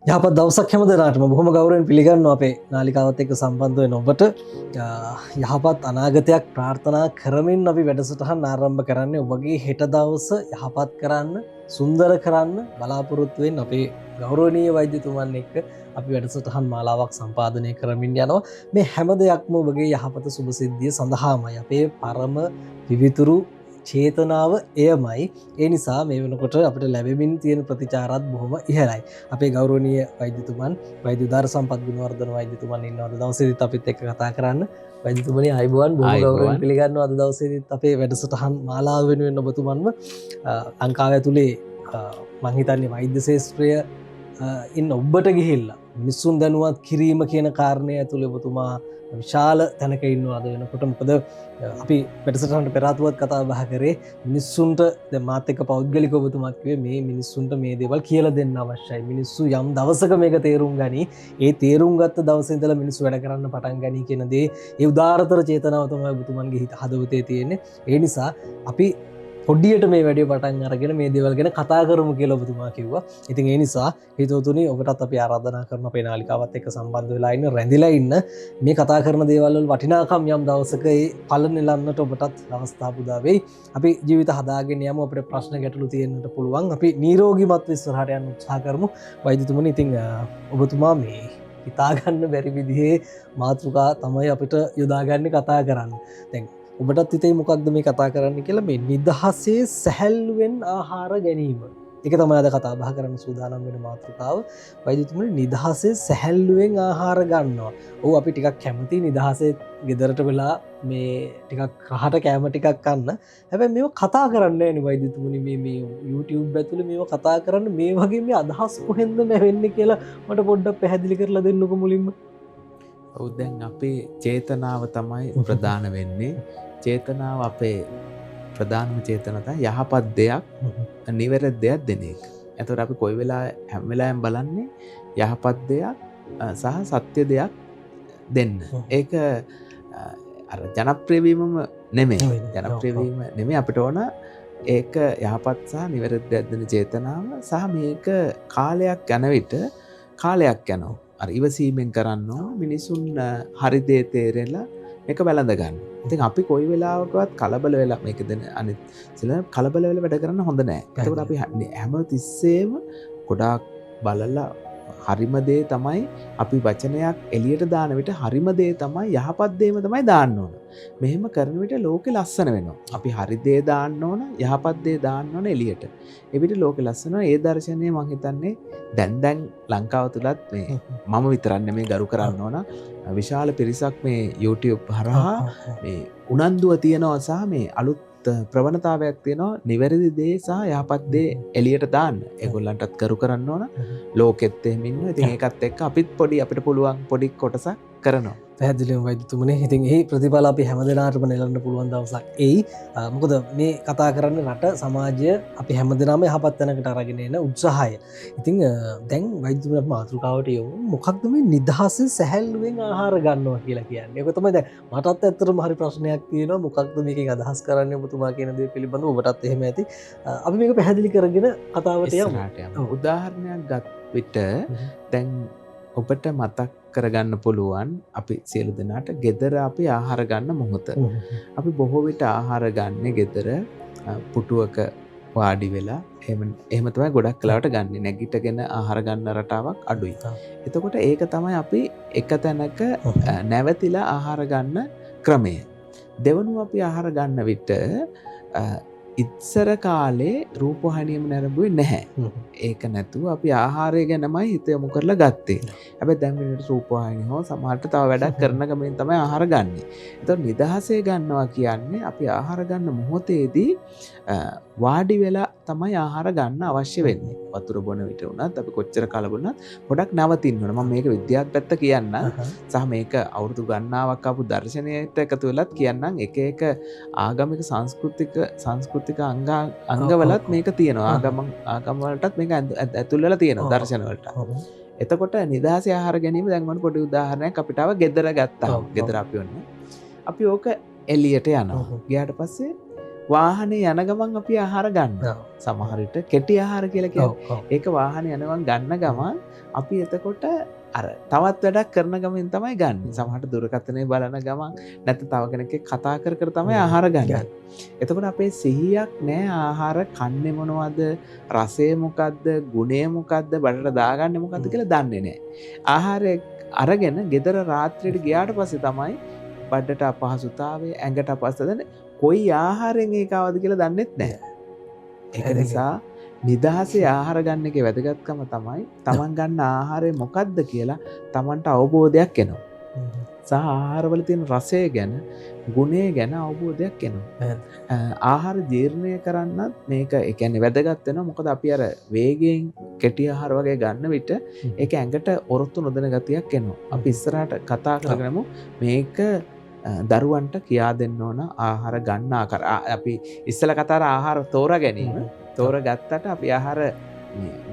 යහපත් දවසක් හැම දෙනාටම බොහොම ගෞරවයෙන් පිළිගන්නවා අපේ නාලිකාවත් එක්ක සම්බන්ධ වෙන ඔබට. යහපත් අනාගතයක් ප්‍රාර්ථනා කරමින් අපි වැඩසටහන් ආරම්භ කරන්නේ ඔබගේ හෙට දවස යහපත් කරන්න, සුන්දර කරන්න බලාපොරොත්තු වෙන අපේ ගෞරවනීය වෛද්‍යතුමන් එක්ක අපි වැඩසටහන් මාලාවක් සම්පාදනය කරමින් යනවා. මේ හැම දෙයක්ම ඔබගේ යහපත සුබ සිද්ධිය සඳහාමයි. අපේ පරම විවිතුරු චේතනාව එයමයි. ඒ නිසා මේ වෙනකොට අපිට ලැබෙමින් තියෙන ප්‍රතිචාරත් බොහොම ඉහළයි. අපේ ගෞරවනීය වෛද්‍යතුමන් වෛද්‍ය උදාර සම්පත් ගුණවර්ධන වෛද්‍යතුමන් ඉන්නවද දවසේදීත් අපිත් එක්ක කතා කරන්න. වෛද්‍යතුමනි ආයුබෝවන්, බොහොම ගෞරවයෙන් පිළිගන්නවා අද දවසේදීත් අපේ වැඩසටහන් මාලාව වෙනුවෙන් ඔබතුමන්ව ලංකාව ඇතුලේ මං හිතන්නේ වෛද්‍ය ශාස්ත්‍රය ඉන්න ඔබට ගිහිල්ලා මිනිසුන් දැනුවත් කිරීම කියන කාරණය ඇතුලේ ඔබතුමා විශාල තැනක ඉන්නවා අද වෙනකොට. මොකද අපි වැඩසටහනට පෙර ආතුවත් කතා බහ කරේ මිනිස්සුන්ට දැන් මාත් එක්ක පෞද්ගලිකව ඔබතුමා කිව්වේ මේ මිනිස්සුන්ට මේ දේවල් කියලා දෙන්න අවශ්‍යයි. මිනිස්සු යම් දවසක මේක තේරුම් ගනි. ඒ තේරුම් ගත්ත දවසේ ඉඳලා මිනිස්සු වැඩ කරන්න පටන් ගනි කියන දේ ඒ උදාාරතර චේතනාව තමයි ඔබතුමන්ගේ හදවතේ තියෙන්නේ. ඒ නිසා අපි පොඩ්ඩියට මේ වැඩේ පටන් අරගෙන මේ දේවල් ගැන කතා කරමු කියලා ඔබතුමා කිව්වා. ඉතින් ඒ නිසා හිතවතුනි ඔබටත් අපි ආරාධනා කරනවා අපේ නාලිකාවත් එක්ක සම්බන්ධ වෙලා ඉන්න, රැඳිලා ඉන්න. මේ කතා කරන දේවල් වල වටිනාකම් යම් දවසක ඒ පළ නෙලන්නට ඔබටත් අවස්ථාව පුදා වෙයි. අපි ජීවිත හදාගෙන යමු. අපිට ප්‍රශ්න ගැටලු තියෙන්නට පුළුවන්. අපි නිරෝගීමත් ඉස්සරහට යන්න උත්සාහ කරමු. වෛද්‍යතුමනි, ඉතින් ඔබතුමා මේ හිතාගන්න බැරි විදිහේ මාතෘකා තමයි අපිට යොදාගන්නේ කතා කරන්න. දැන් ඔබටත් හිතේ මොකක්ද මේ කතා කරන්න කියලා, මේ නිදහසේ සැහැල්ලුවෙන් ආහාර ගැනීම. ඒක තමයි අද කතා බහ කරන්න සූදානම් වෙන මාතෘකාව. වෛද්‍යතුමනි, නිදහසේ සැහැල්ලුවෙන් ආහාර ගන්නවා. ඔව්, අපි ටිකක් කැමති නිදහසේ ගෙදරට වෙලා මේ ටිකක් රහට කෑම ටිකක් කන්න. හැබැයි මේව කතා කරන්නේ නැහැ නේ වෛද්‍යතුමනි. මේ YouTube ඇතුලේ මේව කතා කරන්න මේ වගේ මේ අදහස් කොහෙන්ද නැවෙන්නේ කියලා මට පොඩ්ඩක් පැහැදිලි කරලා දෙන්නකෝ මුලින්ම. ඔව්, දැන් අපේ චේතනාව තමයි ප්‍රධාන වෙන්නේ. චේතනාව අපේ ප්‍රධානම චේතනාව තමයි යහපත් දෙයක්, නිවැරදි දෙයක් දෙන එක. එතකොට අපි කොයි වෙලාවෙ හැම වෙලාවෙම බලන්නේ යහපත් දෙයක් සහ සත්‍ය දෙයක් දෙන්න. ඒක අර ජනප්‍රිය වීමම නෙමෙයි. ජනප්‍රිය වීම නෙමෙයි අපිට ඕන. ඒක යහපත් සහ නිවැරදි දෙයක් දෙන චේතනාව සහ මේක කාලයක් යන විට කාලයක් යනවා. අර ඉවසීමෙන් කරන්න ඕන. මිනිසුන් හරි දේ තේරෙලා මේක වැළඳ ගන්න. ඉතින් අපි කොයි වෙලාවකවත් කලබල වෙලා මේක දෙන අනිත් සිල කලබල වෙලා වැඩ කරන්න හොඳ නැහැ. ඒකට අපි හැම තිස්සෙම ගොඩාක් බලලා හරිම දේ තමයි අපි වචනයක් එළියට දාන විට හරිම දේ තමයි යහපත් දේම තමයි දාන්න ඕන. මෙහෙම කරන විට ලෝකෙ ලස්සන වෙනවා. අපි හරි දේ දාන්න ඕන, යහපත් දේ දාන්න ඕන එළියට. ඒ විට ලෝකෙ ලස්සන වෙනවා. ඒ දර්ශනය මම හිතන්නේ දැන් ලංකාව තුලත් මේ මම විතරක් නෙමෙයි ගරු කරන්න ඕන. විශාල පිරිසක් මේ YouTube හරහා මේ උනන්දුව තියනවා සහ මේ අලුත් ප්‍රවණතාවයක් තියෙනවා නිවැරදි දේ සහ යහපත් දේ එළියට දාන්න. ඒගොල්ලන්ටත් කරු කරන්න ඕන. ලෝකෙත් එහෙම ඉන්නවා. ඉතින් ඒකත් එක්ක අපිත් අපිට පුළුවන් පොඩි කොටසක් කරනවා. පැහැදිලිවම වෛද්‍යතුමනි, ඉතින් ඒ ප්‍රතිඵල අපි හැමදෙනාටම නෙලන්න පුළුවන් දවසක් එයි. මොකද මේ කතා කරන්නේ රට සමාජය අපි හැමදෙනාම යහපත් තැනකට අරගෙන එන උත්සාහය. ඉතින් දැන් වෛද්‍යතුමනි අපි මාතෘකාවට යමු. මොකක්ද මේ නිදහසේ සැහැල්ලුවෙන් ආහාර ගන්නවා කියලා කියන්නේ? ඒක තමයි දැන් මටත් ඇත්තටම හරි ප්‍රශ්නයක් තියෙනවා. මොකක්ද මේකෙන් අදහස් කරන්නේ ඔබතුමා කියන දේ පිළිබඳව ඔබටත් එහෙම ඇති. අපි මේක පැහැදිලි කරගෙන කතාවට යමු. උදාහරණයක් ගත් විට දැන් ඔබට මතක් කරගන්න පුළුවන් අපි සියලු දෙනාට ගෙදර අපි ආහාර ගන්න මොහොත. අපි බොහෝ විට ආහාර ගන්නේ ගෙදර පුටුවක වාඩි වෙලා. එහෙම තමයි ගොඩක් වෙලාවට ගන්නේ. නැගිටගෙන ආහාර ගන්න රටාවක් අඩුයි. එතකොට ඒක තමයි අපි එක තැනක නැවතිලා ආහාර ගන්න ක්‍රමය. දෙවනුව අපි ආහාර ගන්න විට ඉස්සර කාලේ රූපවාහිනියම නැරඹුවේ නැහැ. ඒක නැතුව අපි ආහාරය ගැනමයි හිත යොමු කරලා ගත්තේ. හැබැයි දැන් වෙනකොට රූපවාහිනිය හෝ සමහරට තව වැඩක් කරන ගමන් තමයි ආහාර ගන්නෙ. ඒතකොට නිදහසේ ගන්නවා කියන්නේ අපි ආහාර ගන්න මොහොතේදී වාඩි වෙලා තමයි ආහාර ගන්න අවශ්‍ය වෙන්නේ. වතුර බොන විට උනත් අපි කොච්චර කලබලුණත් පොඩක් නවතින්න ඕන. මම මේක විද්‍යාත්මක පැත්ත කියන්න සහ මේක අවුරුදු ගණනාවක් ආපු දර්ශනයට එකතු වෙලත් කියන්නම්. එක එක ආගමික සංස්කෘතික අංගවලත් මේක තියෙනවා. ආගම් වලටත් මේක ඇතුල් වෙලා තියෙනවා දර්ශන වලට. එතකොට නිදහසේ ආහාර ගැනීම දැන් මම පොඩි උදාහරණයක් අපිට ආව ගෙදර ගත්තා. ගෙදර අපි ඕක එළියට යනවා. ගියාට පස්සේ වාහනේ යන ගමන් අපි ආහාර ගන්නවා. සමහර විට කෙටි ආහාර කියලා කියන්නේ. ඒක වාහනේ යනවන් ගන්න ගමන් අපි එතකොට අර තවත් වැඩක් කරන ගමන් තමයි ගන්න. සමහරට දුරකථනය බලන ගමන් නැත්නම් තව කෙනෙක් කතා කර කර තමයි ආහාර ගන්න. එතකොට අපේ සිහියක් නැහැ ආහාර කන්නේ මොනවද, රසය මොකද්ද, ගුණය මොකද්ද, බඩට දාගන්නේ මොකද්ද කියලා දන්නේ නැහැ. ආහාරය අරගෙන ගෙදර රාත්‍රියට ගියාට පස්සේ තමයි බඩට අපහසුතාවය, ඇඟට අපහසුතාවය කොයි ආහාරයෙන් ඒකවද කියලා දන්නෙත් නැහැ. ඒක නිසා නිදහසේ ආහාර ගන්න එකේ වැදගත්කම තමයි තමන් ගන්න ආහාරය මොකද්ද කියලා තමන්ට අවබෝධයක් එනවා. සහ ආහාරවල තියෙන රසය ගැන, ගුණය ගැන අවබෝධයක් එනවා. ආහාර ජීර්ණය කරන්නත් මේක ඒ කියන්නේ වැදගත් වෙනවා. මොකද අපි අර වේගයෙන් කෙටි ආහාර වගේ ගන්න විට ඒක ඇඟට ඔරොත්තු නොදෙන ගතියක් එනවා. අපි ඉස්සරහට කතා කරගමු මේක දරුවන්ට කියා දෙන්න ඕන ආහාර ගන්න ආකාර. අපි ඉස්සෙල්ලා කතාර ආහාර තෝරා ගැනීම. තෝරගත්තට අපි ආහාර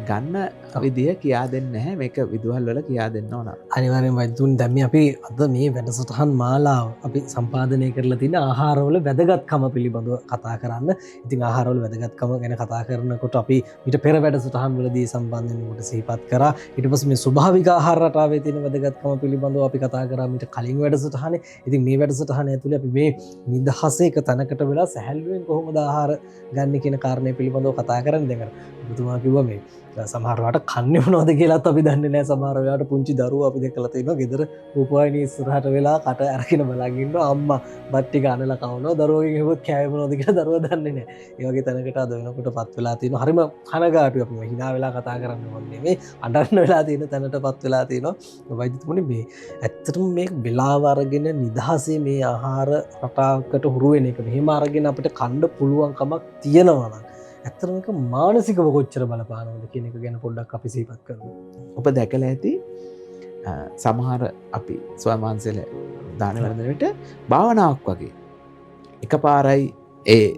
ගන්න විදිය කියා දෙන්නේ නැහැ. මේක විදුහල් වල කියා දෙන්න ඕන. අනිවාර්යෙන්ම වෛද්‍යතුන් දැන් අපි අද මේ වැඩසටහන් මාලාව අපි සම්පාදනය කරලා තියෙන ආහාරවල වැදගත්කම පිළිබඳව කතා කරන්න. ඉතින් ආහාරවල වැදගත්කම ගැන කතා කරනකොට අපි ඊට පෙර වැඩසටහන් වලදී සම්බන්ධ වෙනකොට සිහිපත් කරා. ඊට පස්සේ මේ ස්වභාවික ආහාර රටාවේ තියෙන වැදගත්කම පිළිබඳව අපි කතා කරා ඊට කලින් වැඩසටහනේ. ඉතින් මේ වැඩසටහන ඇතුලේ අපි මේ නිදහසේ එක තැනකට වෙලා සැහැල්ලුවෙන් කොහොමද ආහාර ගන්න කියන කාරණය පිළිබඳව කතා කරන්නේ. දැන් ඔබතුමා කිව්වා මේ සමහරවට කන්නේ මොනවද කියලාත් අපි දන්නේ නැහැ. සමහර වෙලාවට පුංචි දරුවෝ අපි දැකලා තියෙනවා ගෙදර රූපවාහිනිය ඉස්සරහට වෙලා කට අරගෙන බලන් ඉන්නවා. අම්මා බත් ටික අනලා කවනවා. දරුවෝගෙන් හෙව්වොත් කෑවේ මොනවද කියලා දරුවා දන්නේ නැහැ. ඒ වගේ තැනකට අද වෙනකොටපත් වෙලා තියෙනවා. හරිම කනගාටුයි. අපි හිනා වෙලා කතා කරන්න ඕනේ නෙමෙයි. අඬන්න වෙලා තියෙන තැනටපත් වෙලා තියෙනවා. වෛද්‍යතුමනි මේ ඇත්තටම මේ වෙලාව අරගෙන නිදහසේ මේ ආහාර රටාවකට හුරු වෙන එක මෙහෙම අරගෙන අපිට කන්න පුළුවන් කමක් තියෙනවා නම් ඇත්තටම ඒක මානසිකව කොච්චර බලපානවද කියන එක ගැන පොඩ්ඩක් අපි සිහිපත් කරමු. ඔබ දැකලා ඇති සමහර අපි ස්වයංමාංශල දාන වලන විට භාවනාවක් වගේ එකපාරයි ඒ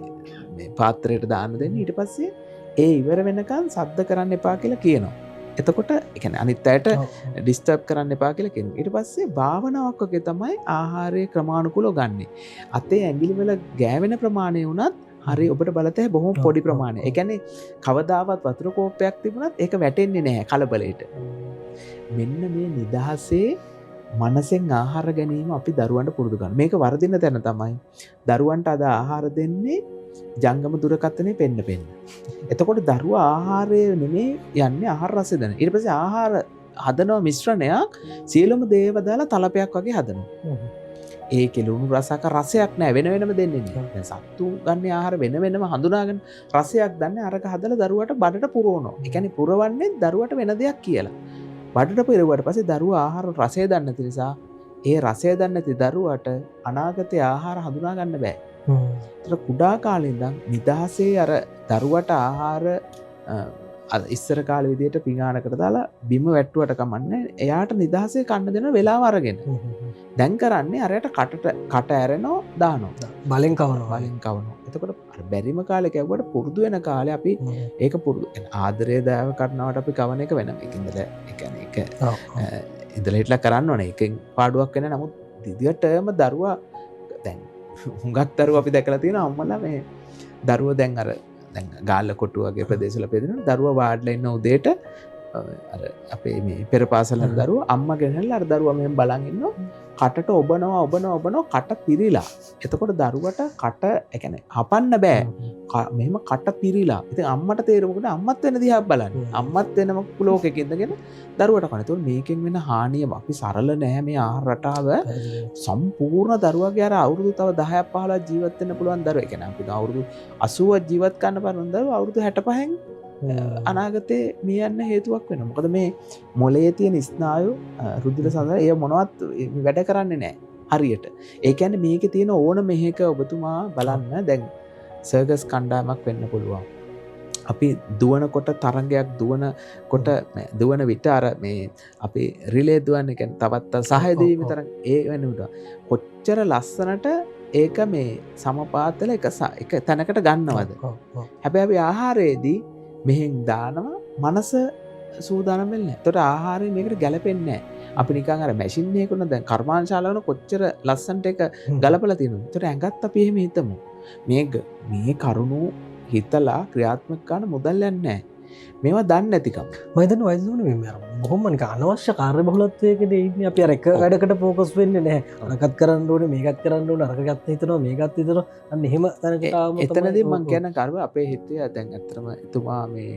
මේ පාත්‍රයට දාන්න දෙන්නේ. ඊට පස්සේ ඒ ඉවර වෙනකන් සද්ද කරන්න එපා කියලා කියනවා. එතකොට ඒ කියන්නේ අනිත් අයට ඩිස්ටර්බ් කරන්න එපා කියලා කියනවා. ඊට පස්සේ භාවනාවක් වගේ තමයි ආහාරයේ ක්‍රමානුකූලව ගන්නෙ. අතේ ඇඟිලි වල ගෑවෙන ප්‍රමාණය වුණත් හරි ඔබට බලතේ බොහොම පොඩි ප්‍රමාණයක්. ඒ කියන්නේ කවදාවත් වතුර කෝප්පයක් තිබුණත් ඒක වැටෙන්නේ නැහැ කලබලයට. මෙන්න මේ නිදහසේ මනසෙන් ආහාර ගැනීම අපි දරුවන්ට පුරුදු කරනවා. මේක වර්ධින තැන තමයි දරුවන්ට අද ආහාර දෙන්නේ ජංගම දුරකථනයේ පෙන්න. එතකොට දරුවා ආහාරය නෙමෙයි යන්නේ ආහාර රසය දන. ඊට පස්සේ ආහාර හදනවා මිශ්‍රණයක් සියලුම දේව දාලා තලපයක් වගේ හදනවා. ඒ කෙලුණු රසක රසයක් නැහැ වෙන වෙනම දෙන්නේ නැහැ. දැන් සත්තු ගන්න ආහාර වෙන වෙනම හඳුනාගෙන රසයක් දන්නේ අරක හදලා දරුවට බඩට පුරවනවා. ඒ කියන්නේ පුරවන්නේ දරුවට වෙන දෙයක් කියලා. බඩට පුරවුවාට පස්සේ දරුවා ආහාර රසය දන්නේ නැති නිසා ඒ රසය දන්නේ නැති දරුවට අනාගතයේ ආහාර හඳුනා ගන්න බෑ. ඒතර කුඩා කාලේ ඉඳන් නිදහසේ අර දරුවට ආහාර ඉස්සර කාලේ විදියට පිඟානකට දාලා බිම වැට්ටුවට කමන්නේ එයාට නිදහසේ කන්න දෙන වෙලාව අරගෙන. දැන් කරන්නේ අරයට කට ඇරෙනවා දානවා. බලෙන් කවනවා. එතකොට බැරිම කාලේ කැවුවට පුරුදු වෙන කාලේ අපි ඒක පුරුදු ආදරය දයාව කරනවට අපි කවන එක වෙනම. ඒකින්ද ඒ කියන්නේ ඒක ඉඳලා හිටලා කරන්න ඕනේ. ඒකෙන් පාඩුවක් වෙන නමුත් දිගටම දරුවා දැන් හුඟක් දරුවෝ අපි දැකලා තියෙනවා අම්මලා මේ දරුවෝ දැන් අර දැන් ගාල්ල කොටු වගේ ප්‍රදේශවල පෙදෙනවා දරුවා වාඩිලා ඉන්න උදේට අර අපේ මේ පෙර පාසල් යන දරුවා අම්මා ගෙනහැල්ලා අර දරුවා මෙහෙම බලන් ඉන්නවා කටට ඔබනවා කට පිරීලා. එතකොට දරුවට කට ඒ කියන්නේ හපන්න බෑ. මෙහෙම කට පිරීලා. ඉතින් අම්මට තේරෙමුකට අම්මත් වෙන දිහා බලන්නේ. අම්මත් වෙනම ලෝකෙක ඉඳගෙන දරුවට කන. ඒතකොට මේකෙන් වෙන හානිය අපි සරල නෑ මේ ආහාර රටාව. සම්පූර්ණ දරුවගේ අර අවුරුදු තව 10ක් 15ක් ජීවත් වෙන්න පුළුවන් දරුවා. ඒ කියන්නේ අපිට අවුරුදු 80ක් ජීවත් කරන්න බලන දරුවා අවුරුදු 65න් අනාගතේ මිය යන්න හේතුවක් වෙනවා. මොකද මේ මොළයේ තියෙන ස්නායු රුධිර සඳහා ඒ මොනවත් වැඩ කරන්නේ නැහැ හරියට. ඒ කියන්නේ මේකේ තියෙන ඕන මෙහෙක ඔබතුමා බලන්න දැන් සර්කස් කණ්ඩායමක් වෙන්න පුළුවන්. අපි දුවනකොට තරංගයක් දුවන විට අර මේ අපි රිලේ දුවන්නේ කියන්නේ තවත් සහය දීම තරංග ඒ වෙනුට කොච්චර ලස්සනට ඒක මේ සමපාතල එක තැනකට ගන්නවද. හැබැයි අපි ආහාරයේදී මෙහෙන් දානවා මනස සූදානම් වෙන්නේ නැහැ. ඒතකොට ආහාරය මේකට ගැලපෙන්නේ නැහැ. අපි නිකන් අර මැෂින් එකකුන දැන් කර්මාන්තශාලාවන කොච්චර ලස්සනට එක ගලපලා තියෙනවද? ඒතර ඇඟත් අපි එහෙම හිතමු. මේ කරුණු හිතලා ක්‍රියාත්මක කරන මුදල් යන්නේ නැහැ. මේවා දන්නේ නැතිකම. මම හිතන්නේ වයිදුනේ මේ බොහොම නික අනවශ්‍ය කාර්ය බහුලත්වයකදී ඉන්නේ අපි අර එක වැඩකට ફોකස් වෙන්නේ නැහැ. අරකට කරන්න ඕනේ මේකත් කරන්න ඕනේ අරකට හිතනවා මේකත් හිතනවා අන්න එහෙම තැනකට ආවම එතනදී මම කියන කරුව අපේ හිතේ දැන් ඇත්තටම එතුමා මේ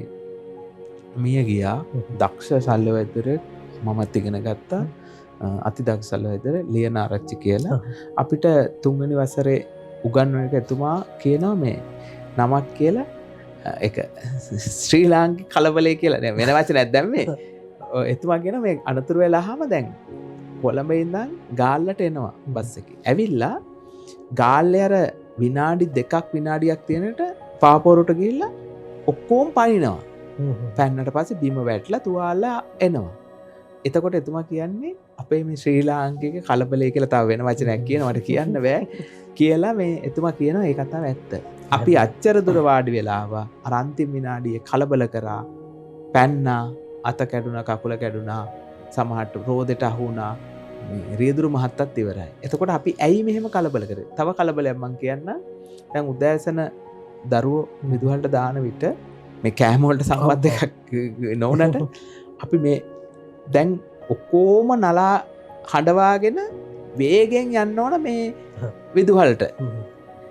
මිය ගියා දක්ෂ ශල්‍ය වෛද්‍යවරයෙක් මමත් ඉගෙන ගත්තා අති දක්ෂ ශල්‍ය වෛද්‍යවරයෙක් ලියන ආරච්චි කියලා අපිට 3 වෙනි වසරේ උගන්වන එක එතුමා කියනවා මේ නමක් කියලා එක ශ්‍රී ලාංකික කලබලය කියලා නෑ වෙන වචනයක් දැම්මේ එතුමා කියන මේ අනතුරු වෙලාම දැන් කොළඹ ඉඳන් ගාල්ලට එනවා බස් එකේ ඇවිල්ලා ගාල්ලේ අර විනාඩි 2ක් විනාඩියක් තියෙනට පාපොරට ගිහිල්ලා ඔක්කොම පනිනවා පැන්නට පස්සේ බිම වැටලා තුවාලා එනවා එතකොට එතුමා කියන්නේ අපේ මේ ශ්‍රී ලාංකික කලබලය කියලා තව වෙන වචනයක් කියනවට කියන්න බෑ කියලා මේ එතුමා කියනවා ඒ කතාව ඇත්ත අපි අච්චර දුර වාඩි වෙලා අර අන්තිම විනාඩියේ කලබල කරා පැන්නා අත කැඩුනා කකුල කැඩුනා සමහරට රෝදෙට අහු වුණා මේ රියදුරු මහත්තත් ඉවරයි. එතකොට අපි ඇයි මෙහෙම කලබල කරේ? තව කලබලයක් මම කියන්න. දැන් උදෑසන දරුවෝ විදුහලට දාන විට මේ කෑම වලට සම්බන්ධ එකක් නොවුනට අපි මේ දැන් ඔක්කොම නලා හඬවාගෙන වේගෙන් යන්න ඕන මේ විදුහලට.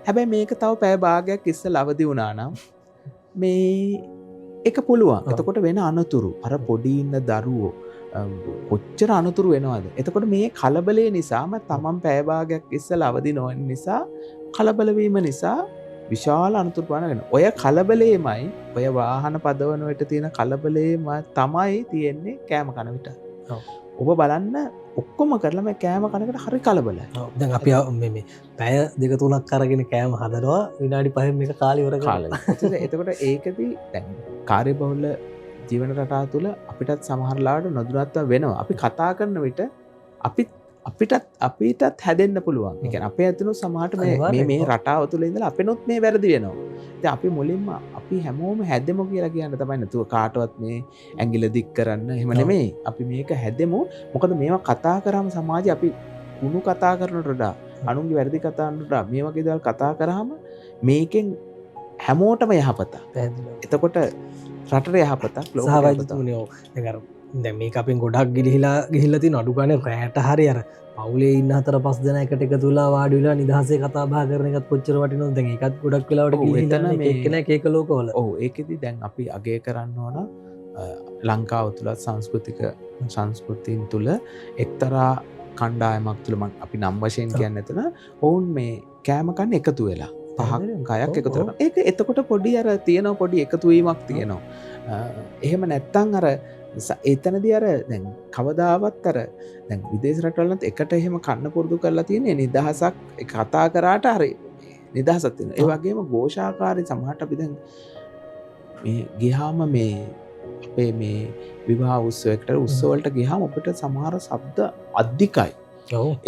හැබැයි මේක තව පැය භාගයක් ඉස්සෙල්ලා අවදි වුණා නම් මේ එක පුළුවන්. එතකොට වෙන අනතුරු අර පොඩි ඉන්න දරුවෝ කොච්චර අනතුරු වෙනවද? එතකොට මේ කලබලය නිසාම තමන් පැය භාගයක් ඉස්සෙල්ලා අවදි නොවන නිසා කලබල වීම නිසා විශාල අනතුරු වන ඔය කලබලෙමයි ඔය වාහන පදවන විට තියෙන කලබලෙම තමයි තියෙන්නේ කෑම කන විට. ඔබ බලන්න ඔක්කොම කරලා මේ කෑම කනකට හරි කලබලයි. දැන් අපි මේ පැය 2-3ක් අරගෙන කෑම හදනවා විනාඩි 5න් මේක කාලය ඉවර කරලා. එතකොට ඒකදී දැන් කාර්යබහුල ජීවන රටාව තුළ අපිටත් සමහර ලාවට නොදුනත්ව වෙනවා. අපි කතා කරන විට අපිටත් හැදෙන්න පුළුවන්. ඒ කියන්නේ අපේ ඇතුළු සමහරට මේ රටාව තුළ ඉඳලා අපෙනොත් මේ වැරදි වෙනවා. ඉතින් අපි මුලින්ම අපි හැමෝම හැදෙමු කියලා කියන්න තමයි නැතුව කාටවත් මේ ඇඟිල්ල දික් කරන්න එහෙම නෙමෙයි. අපි මේක හැදෙමු. මොකද මේවා කතා කරාම සමාජයේ අපි කුණු කතා කරනට වඩා අනුන්ගේ වැරදි කතා කරනට වඩා මේ වගේ දේවල් කතා කරාම මේකෙන් හැමෝටම යහපත. එතකොට රටට යහපතක් ලෝකෙට යහපතක්. දැන් මේක අපෙන් ගොඩක් ගිහිල්ලා තියෙන අඩු ගානේ රැට හරි අර පවුලේ ඉන්න 4-5 දෙනා එකට එකතු වෙලා වාඩි වෙලා නිදහසේ කතා බහ කරන එකත් කොච්චර වටිනවද? දැන් ඒකත් ගොඩක් වෙලාවට ගිහින් මේ එක්කෙනා එක ලෝකවල. ඔව් ඒකෙදි දැන් අපි අගය කරන්න ඕන ලංකාව තුල සංස්කෘතියන් තුල එක්තරා කණ්ඩායමක් තුල අපි නම් වශයෙන් කියන්නේ නැතන ඔවුන් මේ කෑම කන්න එකතු වෙලා පහක් ගයක් එකතු කරනවා. ඒක එතකොට පොඩි අර තියෙන පොඩි එකතු වීමක් තියෙනවා. එහෙම නැත්තම් අර එතනදී අර දැන් කවදාවත් අර දැන් විදේශ රටවලත් එකට එහෙම කන්න පුරුදු කරලා තියෙන්නේ නිදහසක් කතා කරාට හරි නිදහසක් තියෙනවා. ඒ වගේම ഘോഷාකාරී සමහරට අපි දැන් මේ ගියාම මේ අපේ මේ විවාහ උත්සවයකට උත්සව වලට ගියාම අපිට සමහර ශබ්ද අධිකයි.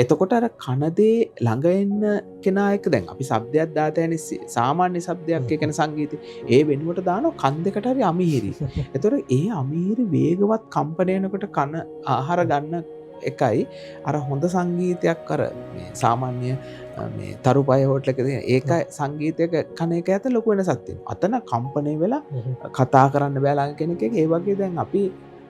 එතකොට අර කනදේ ළඟ එන්න කෙනා එක දැන් අපි ශබ්දයක් දාතයනේ සාමාන්‍ය ශබ්දයක් කියන සංගීතය ඒ වෙනුවට දානවා කන් දෙකට හරි අමීරි. එතකොට ඒ අමීරි වේගවත් කම්පණයනකොට කන ආහාර ගන්න එකයි අර හොඳ සංගීතයක් අර මේ සාමාන්‍ය මේ තරුපය හෝටලක තියෙන ඒක සංගීතයක කන එක ඇත ලොකු වෙනසක් තියෙනවා. අතන කම්පණය වෙලා කතා කරන්න බෑ ළඟ කෙනෙක් එක. ඒ වගේ දැන් අපි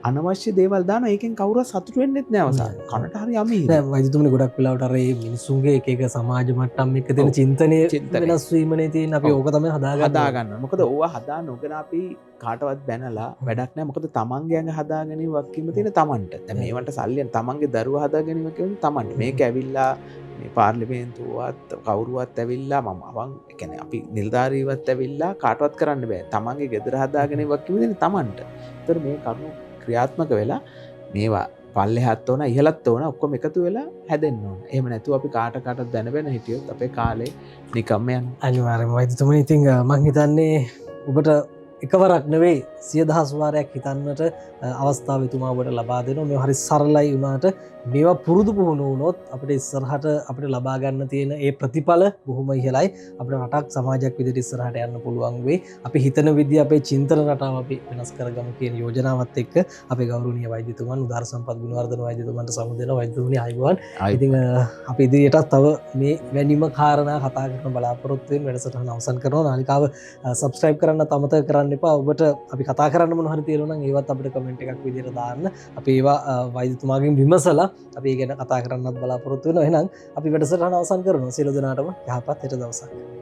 අනවශ්‍ය දේවල් දාන ඒකෙන් කවුරුත් සතුටු වෙන්නෙත් නෑ අවසාන. කනට හරි අමීරි. දැන් වෛද්‍යතුමනි ගොඩක් වෙලාවට අර මේ මිනිස්සුන්ගේ එක එක සමාජ මට්ටම් එක්ක තියෙන චින්තනය වෙනස් වීමනේ තියෙන අපි ඕක තමයි හදාගන්න. මොකද ඕවා හදා නොගෙන අපි කාටවත් බැනලා වැඩක් නෑ. මොකද තමන්ගේ ඇඟ හදාගැනීම වක්කීම තියෙන තමන්ට. දැන් මේවට සල්ලියන් තමන්ගේ දරුවා හදාගැනීම කියන්නේ තමන්ට. මේක ඇවිල්ලා මේ පාර්ලිමේන්තුවත් කවුරුවත් ඇවිල්ලා මම ඒ කියන්නේ අපි නිලධාරීවත් ඇවිල්ලා කාටවත් කරන්න බෑ. තමන්ගේ ගෙදර හදාගැනීම වක්කීම තියෙන තමන්ට. ඒතර මේ කරුණු ක්‍රියාත්මක වෙලා මේවා පල්ලෙහාත් ඕන ඉහළත් ඕන ඔක්කොම එකතු වෙලා හැදෙන්න ඕන. එහෙම නැතුව අපි කාටවත් දැන හිටියොත් අපේ කාලේ නිකම්ම යනවා. අනිවාර්යයෙන්ම වෛද්‍යතුමනි ඉතින් මම හිතන්නේ ඔබට එකවරක් නෙවෙයි 100,000 වාරයක් හිතන්නට අවස්ථාව එතුමා ඔබට ලබා දෙනවා. මේ හරි සරලයි වුණාට මේවා පුරුදු පුහුණු වුණොත් අපිට ඉස්සරහට අපිට ලබා ගන්න තියෙන ඒ ප්‍රතිඵල බොහොම ඉහළයි. අපිට රටක් සමාජයක් විදිහට ඉස්සරහට යන්න පුළුවන් වෙයි. අපි හිතන විදිහ අපේ චින්තන රටාව අපි වෙනස් කරගමු කියන යෝජනාවත් එක්ක අපේ ගෞරවනීය වෛද්‍යතුමන් උදාර සම්පත් ගුණවර්ධන වෛද්‍යතුමන්ට සමුදෙන වෛද්‍යතුමනි ආයුබෝවන්. ඉතින් අපි ඉදිරියටත් තව මේ වැඩිම කාරණා කතා කරන බලාපොරොත්තු වෙන වැඩසටහන අවසන් කරනවා. නාලිකාව සබ්ස්ක්‍රයිබ් කරන්න අමතක කරන්න එපා. ඔබට අපි කතා කරන්න මොන හරි තියෙනවා නම් ඒවත් අපිට කමෙන්ට් එකක් විදිහට දාන්න. අපි ඒවා වෛද්‍යතුමාගෙන් විමසලා අපි ගැන කතා කරන්නත් බලාපොරොත්තු වෙනවා. එහෙනම් අපි වැඩසටහන අවසන් කරනවා. සියලු දෙනාටම යහපත් හෙට දවසක්.